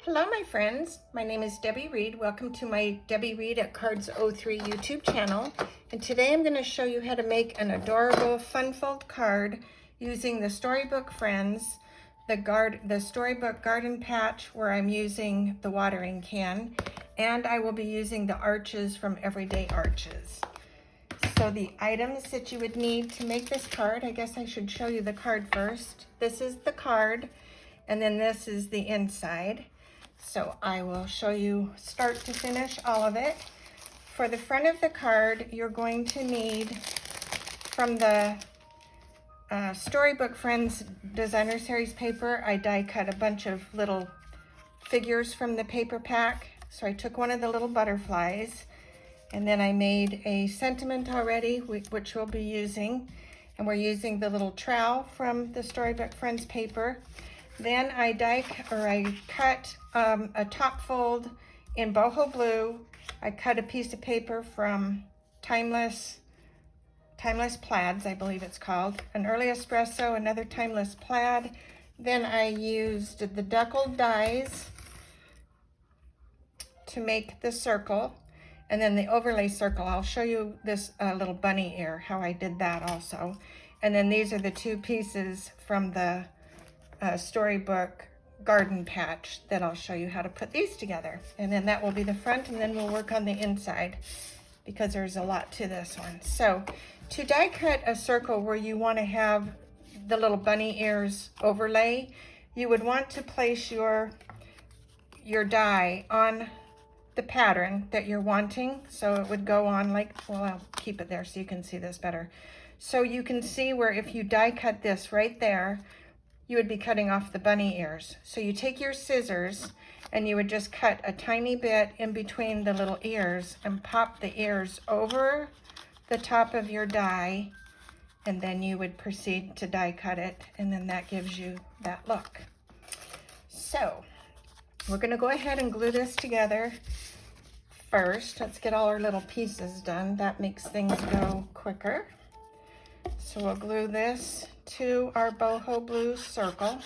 Hello my friends, my name is Debbie Reed. Welcome to my Debbie Reed at Cards 03 YouTube channel. And today I'm going to show you how to make an adorable fun fold card using the Storybook Friends, the Storybook Garden Patch where I'm using the watering can, and I will be using the arches from Everyday Arches. So the items that you would need to make this card, I guess I should show you the card first. This is the card, and then this is the inside. So I will show you start to finish all of it. For the front of the card, you're going to need from the Storybook Friends Designer Series paper, I die cut a bunch of little figures from the paper pack. So I took one of the little butterflies, and then I made a sentiment already, which we'll be using. And we're using the little trowel from the Storybook Friends paper. Then I cut a top fold in boho blue. I cut a piece of paper from Timeless Plaids, I believe it's called. An early espresso, another Timeless Plaid. Then I used the Deckle dies to make the circle. And then the overlay circle, I'll show you this little bunny ear, how I did that also. And then these are the two pieces from the Storybook Garden Patch that I'll show you how to put these together. And then that will be the front, and then we'll work on the inside because there's a lot to this one. So to die cut a circle where you want to have the little bunny ears overlay, you would want to place your die on the pattern that you're wanting. So it would go on like, well, I'll keep it there so you can see this better. So you can see where if you die cut this right there, you would be cutting off the bunny ears. So you take your scissors and you would just cut a tiny bit in between the little ears and pop the ears over the top of your die, and then you would proceed to die cut it, and then that gives you that look. So we're gonna go ahead and glue this together first. Let's get all our little pieces done. That makes things go quicker. So we'll glue this to our boho blue circle.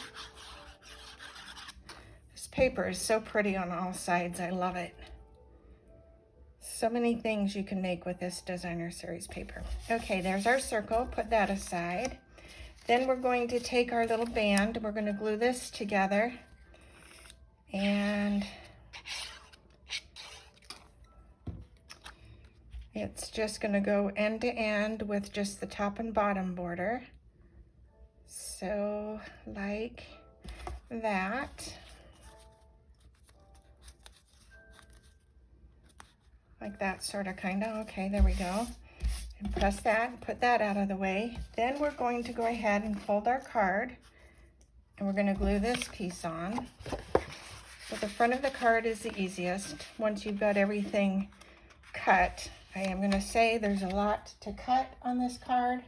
This paper is so pretty on all sides. I love it. So many things you can make with this designer series paper. Okay, there's our circle. Put that aside. Then we're going to take our little band. We're going to glue this together. And it's just going to go end to end with just the top and bottom border. So like that. Like that sort of kind of. Okay, there we go. And press that and put that out of the way. Then we're going to go ahead and fold our card. And we're going to glue this piece on. So the front of the card is the easiest once you've got everything cut. I am going to say there's a lot to cut on this card,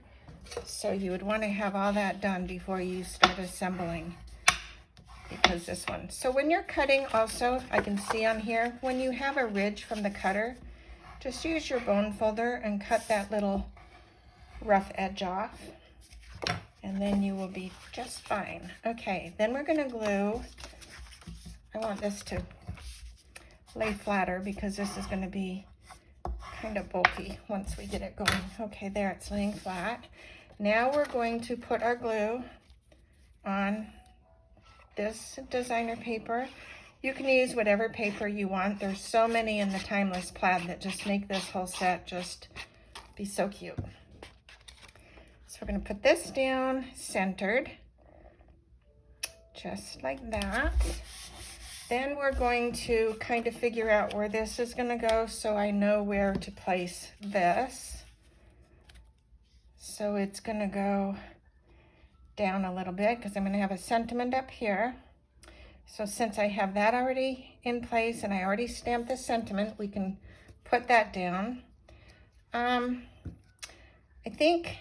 so you would want to have all that done before you start assembling, because this one. So when you're cutting also, I can see on here, when you have a ridge from the cutter, just use your bone folder and cut that little rough edge off, and then you will be just fine. Okay, then we're going to glue. I want this to lay flatter because this is going to be kind of bulky once we get it going. Okay, there, it's laying flat. Now we're going to put our glue on this designer paper. You can use whatever paper you want. There's so many in the Timeless Plaid that just make this whole set just be so cute. So we're going to put this down centered, just like that. Then we're going to kind of figure out where this is going to go so I know where to place this. So it's going to go down a little bit because I'm going to have a sentiment up here. So since I have that already in place and I already stamped the sentiment, we can put that down. I think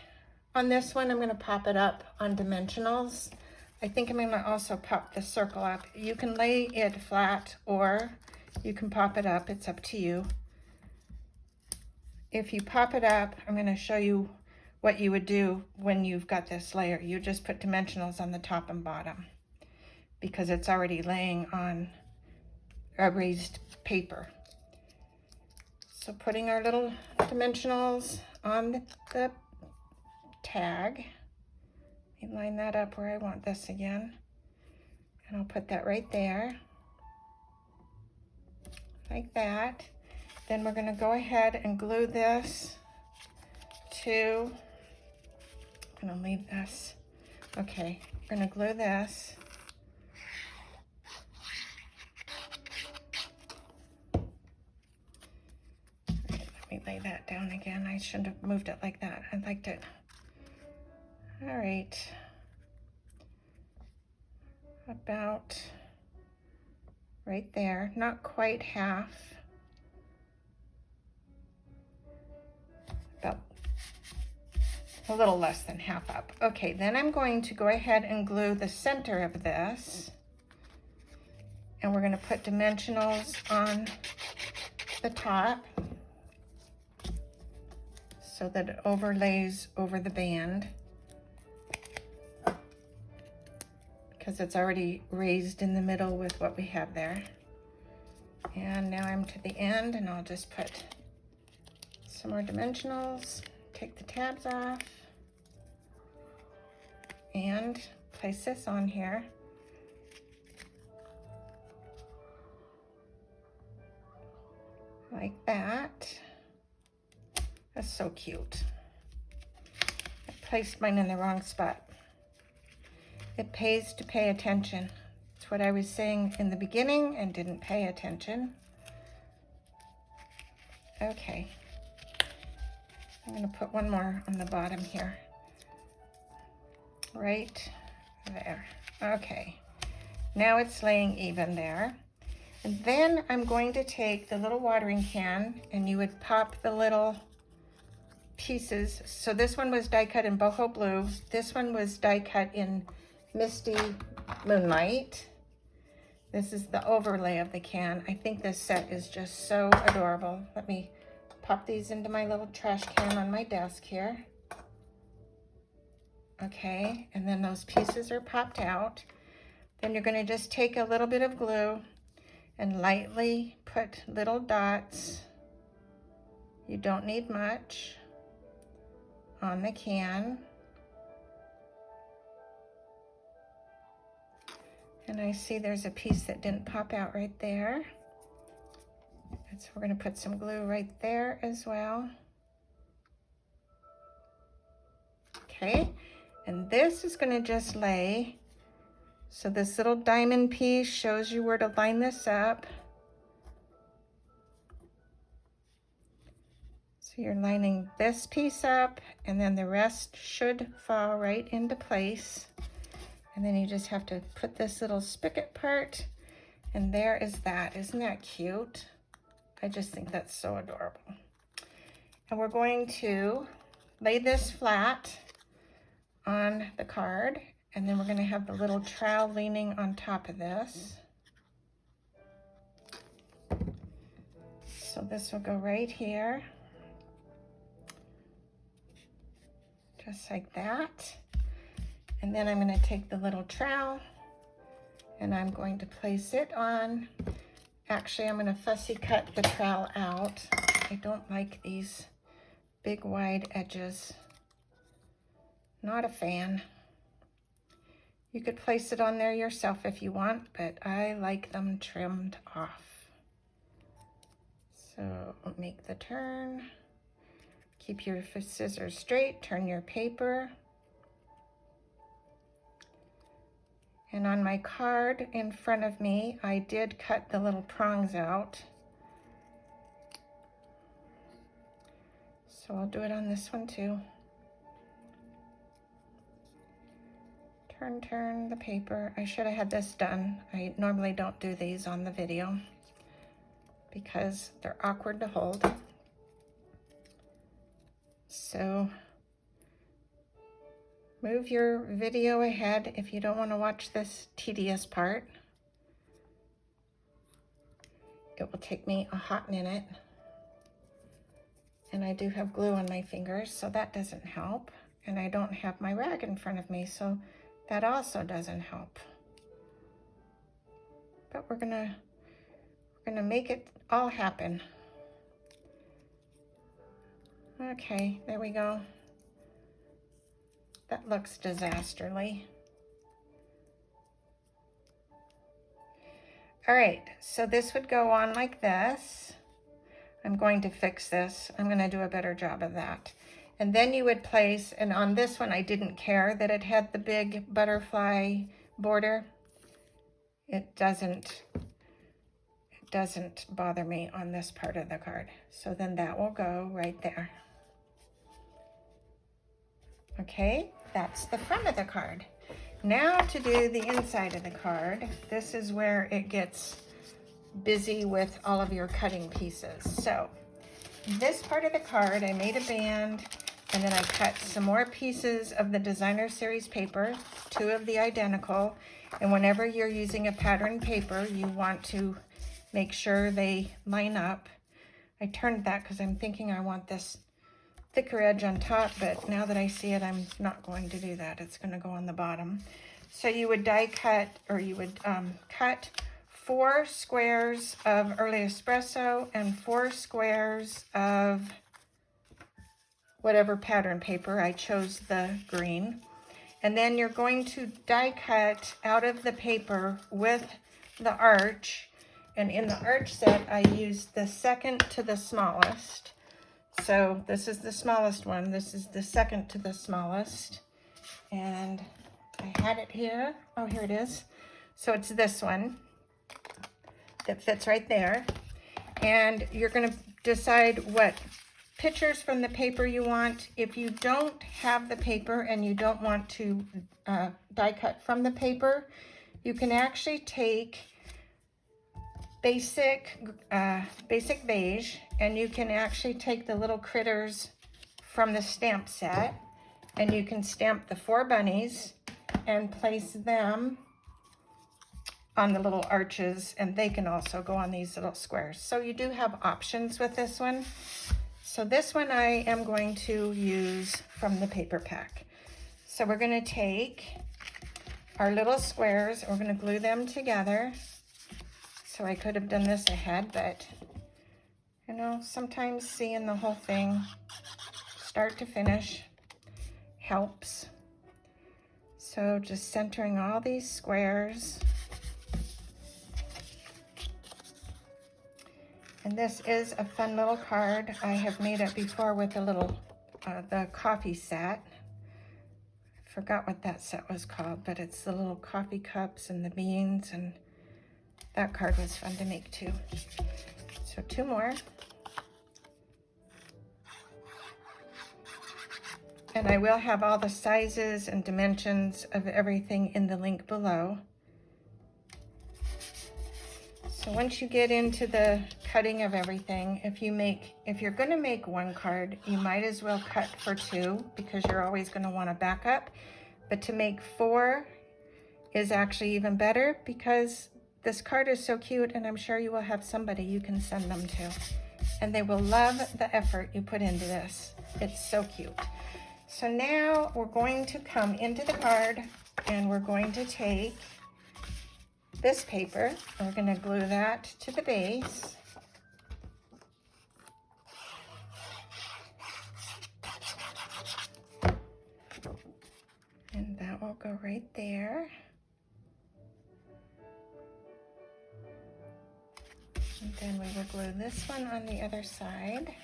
on this one I'm going to pop it up on dimensionals. I think I'm going to also pop the circle up. You can lay it flat or you can pop it up. It's up to you. If you pop it up, I'm going to show you what you would do when you've got this layer. You just put dimensionals on the top and bottom because it's already laying on raised paper. So putting our little dimensionals on the tag. Let me line that up where I want this again. And I'll put that right there, like that. Then we're gonna go ahead and glue this to, I'm gonna leave this. Okay, we're gonna glue this. Let me lay that down again. I shouldn't have moved it like that. I liked it. All right. About right there, not quite half. About a little less than half up. Okay, then I'm going to go ahead and glue the center of this. And we're gonna put dimensionals on the top so that it overlays over the band, because it's already raised in the middle with what we have there. And now I'm to the end, and I'll just put some more dimensionals, take the tabs off, and place this on here. Like that. That's so cute. I placed mine in the wrong spot. It pays to pay attention. It's what I was saying in the beginning and didn't pay attention. Okay. I'm gonna put one more on the bottom here. Right there. Okay. Now it's laying even there. And then I'm going to take the little watering can, and you would pop the little pieces. So this one was die cut in boho blue. This one was die cut in misty moonlight. This is the overlay of the can. I think this set is just so adorable. Let me pop these into my little trash can on my desk here. Okay, and then those pieces are popped out. Then you're going to just take a little bit of glue and lightly put little dots. You don't need much on the can. And I see there's a piece that didn't pop out right there. And so we're going to put some glue right there as well. Okay, and this is going to just lay. So this little diamond piece shows you where to line this up. So you're lining this piece up, and then the rest should fall right into place. And then you just have to put this little spigot part, and there is that. Isn't that cute? I just think that's so adorable. And we're going to lay this flat on the card, and then we're going to have the little trowel leaning on top of this. So this will go right here, just like that. And then I'm going to take the little trowel, and I'm going to place it on. Actually, I'm going to fussy cut the trowel out. I don't like these big wide edges. Not a fan. You could place it on there yourself if you want, but I like them trimmed off. So make the turn. Keep your scissors straight, turn your paper. And on my card in front of me, I did cut the little prongs out. So I'll do it on this one too. Turn the paper. I should have had this done. I normally don't do these on the video because they're awkward to hold. So move your video ahead if you don't want to watch this tedious part. It will take me a hot minute. And I do have glue on my fingers, so that doesn't help. And I don't have my rag in front of me, so that also doesn't help. But we're gonna We're gonna make it all happen. Okay, there we go. That looks disasterly. All right, so this would go on like this. I'm going to fix this. I'm gonna do a better job of that. And then you would place, and on this one I didn't care that it had the big butterfly border. It doesn't bother me on this part of the card. So then that will go right there. Okay, that's the front of the card. Now to do the inside of the card, this is where it gets busy with all of your cutting pieces. So this part of the card, I made a band, and then I cut some more pieces of the designer series paper, 2 of the identical. And whenever you're using a pattern paper, you want to make sure they line up. I turned that because I'm thinking I want this thicker edge on top, but now that I see it, I'm not going to do that. It's going to go on the bottom. So you would die cut, or you would cut 4 squares of early espresso and 4 squares of whatever pattern paper. I chose the green. And then you're going to die cut out of the paper with the arch. And in the arch set, I used the second to the smallest. So this is the smallest one. This is the second to the smallest. And I had it here. Oh, here it is. So it's this one that fits right there. And you're going to decide what pictures from the paper you want. If you don't have the paper and you don't want to die cut from the paper, you can actually take basic beige, and you can actually take the little critters from the stamp set, and you can stamp the 4 bunnies and place them on the little arches, and they can also go on these little squares. So you do have options with this one. So this one I am going to use from the paper pack. So we're going to take our little squares, and we're going to glue them together. So I could have done this ahead, but you know, sometimes seeing the whole thing start to finish helps. So just centering all these squares. And this is a fun little card. I have made it before with a little, the coffee set. I forgot what that set was called, but it's the little coffee cups and the beans, and that card was fun to make too. So 2 more. And I will have all the sizes and dimensions of everything in the link below. So once you get into the cutting of everything, if you're going to make 1 card, you might as well cut for 2, because you're always going to want a backup. But to make 4 is actually even better, because this card is so cute, and I'm sure you will have somebody you can send them to, and they will love the effort you put into this. It's so cute. So now we're going to come into the card, and we're going to take this paper, and we're going to glue that to the base. And that will go right there. And then we will glue this one on the other side.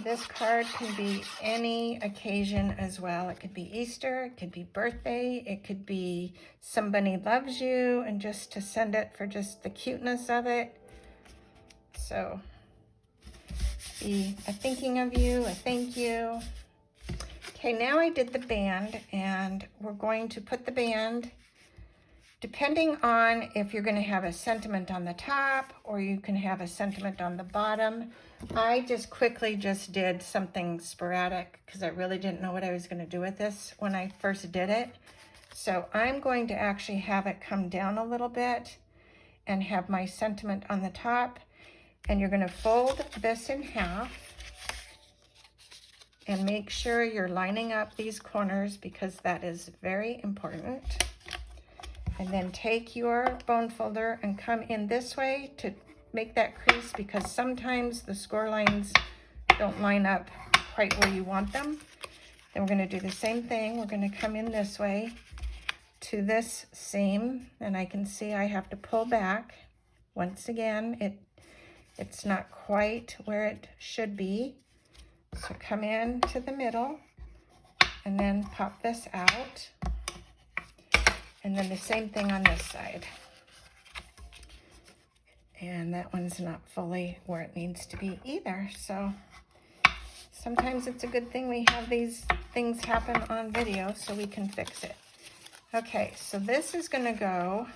This card can be any occasion as well. It could be Easter, it could be birthday, it could be somebody loves you, and just to send it for just the cuteness of it. So be a thinking of you, a thank you. Okay, now I did the band, and we're going to put the band, depending on if you're going to have a sentiment on the top or you can have a sentiment on the bottom. I just quickly did something sporadic because I really didn't know what I was going to do with this when I first did it. So I'm going to actually have it come down a little bit and have my sentiment on the top. And you're going to fold this in half. and make sure you're lining up these corners because that is very important. And then take your bone folder and come in this way to make that crease, because sometimes the score lines don't line up quite where you want them. Then we're going to do the same thing. We're going to come in this way to this seam, and I can see I have to pull back. Once again, it's not quite where it should be. So come in to the middle and then pop this out. And then the same thing on this side. And that one's not fully where it needs to be either. So sometimes it's a good thing we have these things happen on video so we can fix it. Okay, so this is going to go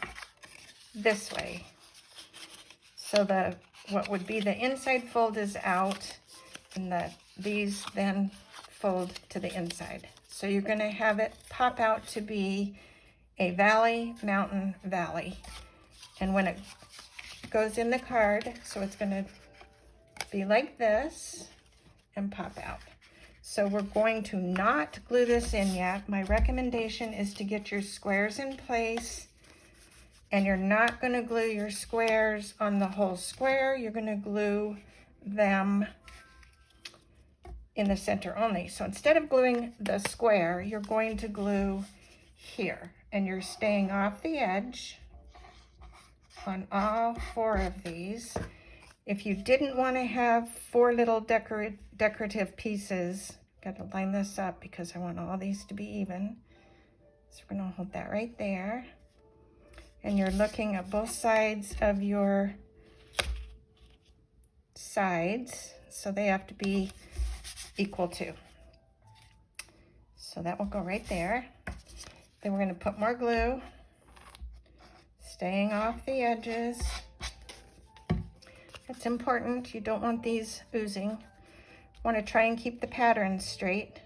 this way. So what would be the inside fold is out, and these then fold to the inside. So you're going to have it pop out to be a valley, mountain, valley. And when it goes in the card, so it's going to be like this and pop out. So we're going to not glue this in yet. My recommendation is to get your squares in place, and you're not going to glue your squares on the whole square. You're going to glue them in the center only. So instead of gluing the square, you're going to glue here, and you're staying off the edge on all 4 of these. If you didn't want to have 4 little decorative pieces, got to line this up because I want all these to be even. So we're going to hold that right there. And you're looking at both sides of your sides, so they have to be equal to. So that will go right there. Then we're going to put more glue, staying off the edges. It's important. You don't want these oozing. Want to try and keep the pattern straight.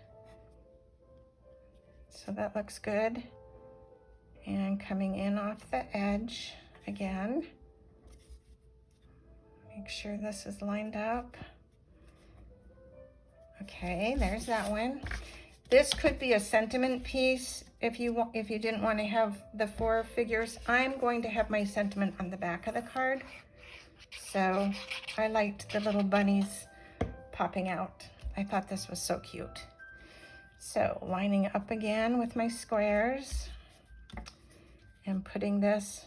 So that looks good. And coming in off the edge again. Make sure this is lined up. Okay, there's that one. This could be a sentiment piece if you didn't want to have the 4 figures. I'm going to have my sentiment on the back of the card. So I liked the little bunnies popping out. I thought this was so cute. So lining up again with my squares and putting this,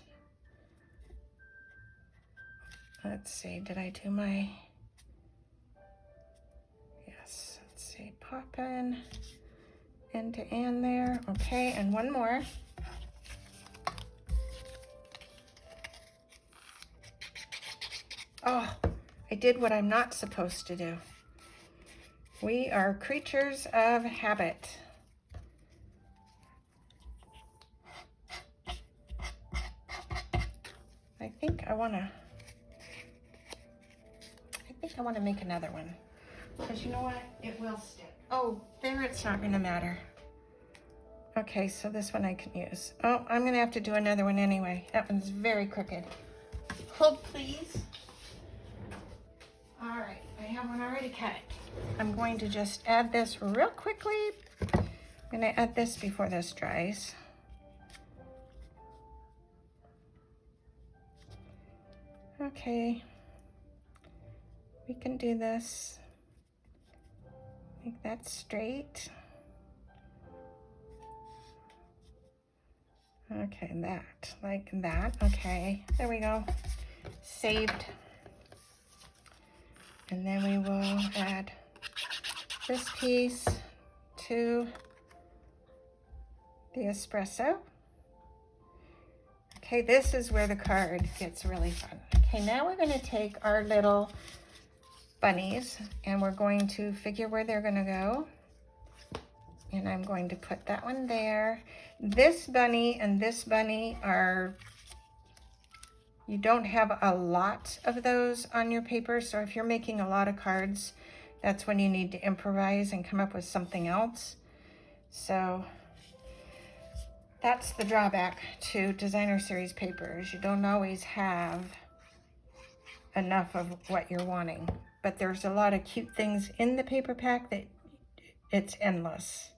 let's see, did I do my, yes, let's see, pop in end to end there. Okay, and one more. Oh, I did what I'm not supposed to do. We are creatures of habit. I think I want to make another one. Because you know what? It will stick. Oh, there it's not going to matter. Okay, so this one I can use. Oh, I'm going to have to do another one anyway. That one's very crooked. Hold, please. All right, I have one already cut. I'm going to just add this real quickly. I'm going to add this before this dries. Okay, we can do this. Make that straight. Okay, that, like that. Okay, there we go. Saved. And then we will add this piece to the espresso. Okay, this is where the card gets really fun. Okay, now we're going to take our little bunnies and we're going to figure where they're going to go. And I'm going to put that one there. This bunny and this bunny are, you don't have a lot of those on your paper. So if you're making a lot of cards, that's when you need to improvise and come up with something else. So that's the drawback to designer series papers. You don't always have enough of what you're wanting. But there's a lot of cute things in the paper pack that it's endless.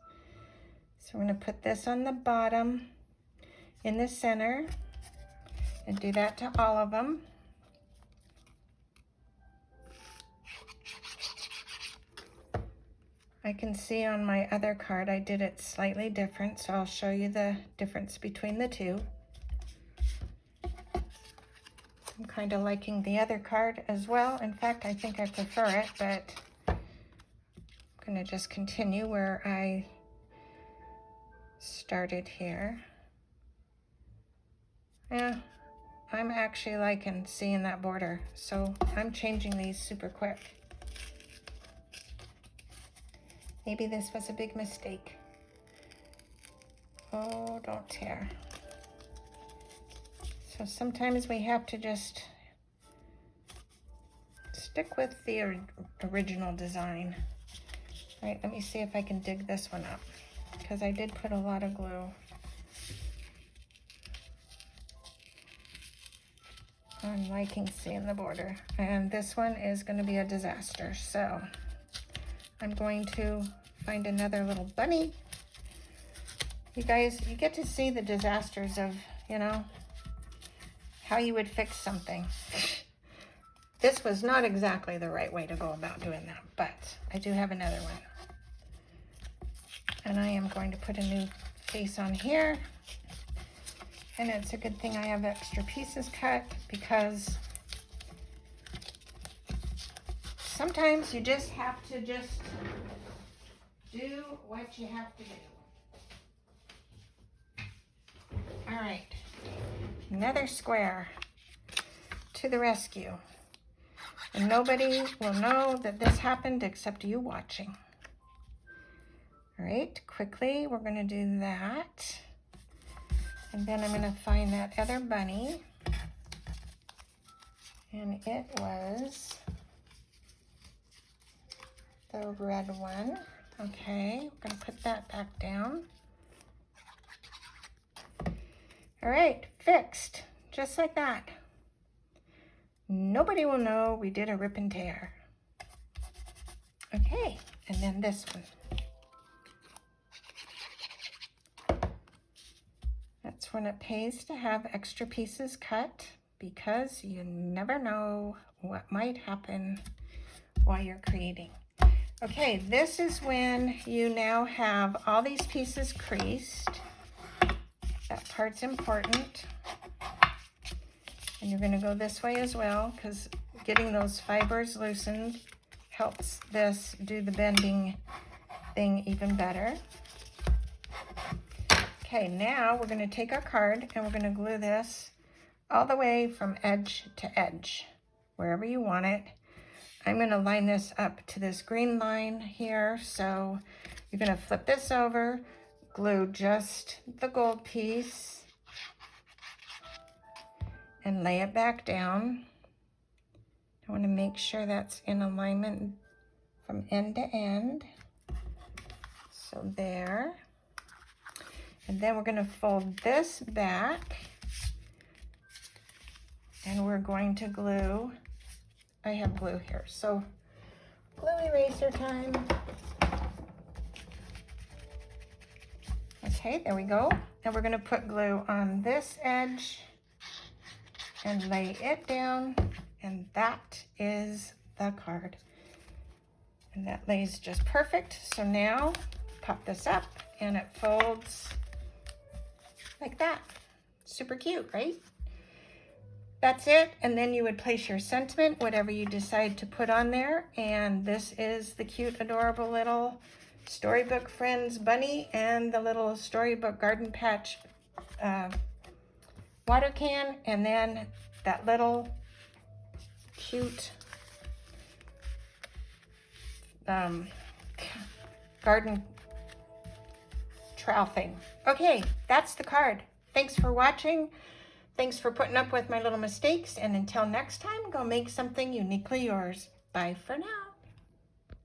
So we're going to put this on the bottom in the center and do that to all of them. I can see on my other card I did it slightly different, so I'll show you the difference between the two. I'm kind of liking the other card as well. In fact, I think I prefer it, but I'm going to just continue where I started here. Yeah, I'm actually liking seeing that border, so I'm changing these super quick. Maybe this was a big mistake. Oh, don't tear. So sometimes we have to just stick with the original design. All right, let me see if I can dig this one up, because I did put a lot of glue. I'm liking seeing the border. And this one is going to be a disaster, so I'm going to find another little bunny. You guys, you get to see the disasters of, you know, how you would fix something. This was not exactly the right way to go about doing that, but I do have another one. And I am going to put a new face on here. And it's a good thing I have extra pieces cut, because sometimes you just have to just do what you have to do. All right, another square to the rescue. And nobody will know that this happened except you watching. All right, quickly, we're gonna do that. And then I'm gonna find that other bunny. And it was the red one. Okay, we're gonna put that back down. All right, fixed, just like that. Nobody will know we did a rip and tear. Okay, and then this one. That's when it pays to have extra pieces cut, because you never know what might happen while you're creating. Okay, this is when you now have all these pieces creased. That part's important. And you're gonna go this way as well, because getting those fibers loosened helps this do the bending thing even better. Okay, now we're gonna take our card and we're gonna glue this all the way from edge to edge, wherever you want it. I'm gonna line this up to this green line here, so you're gonna flip this over, glue just the gold piece, and lay it back down. I want to make sure that's in alignment from end to end. So there. And then we're going to fold this back, and we're going to glue. I have glue here, so glue eraser time. Okay, there we go. And we're going to put glue on this edge and lay it down, and that is the card. And that lays just perfect. So now pop this up and it folds like that. Super cute, right? That's it. And then you would place your sentiment, whatever you decide to put on there. And this is the cute, adorable little Storybook Friends bunny and the little Storybook Garden Patch water can, and then that little cute garden trowel thing. Okay, that's the card. Thanks for watching. Thanks for putting up with my little mistakes, and until next time, go make something uniquely yours. Bye for now.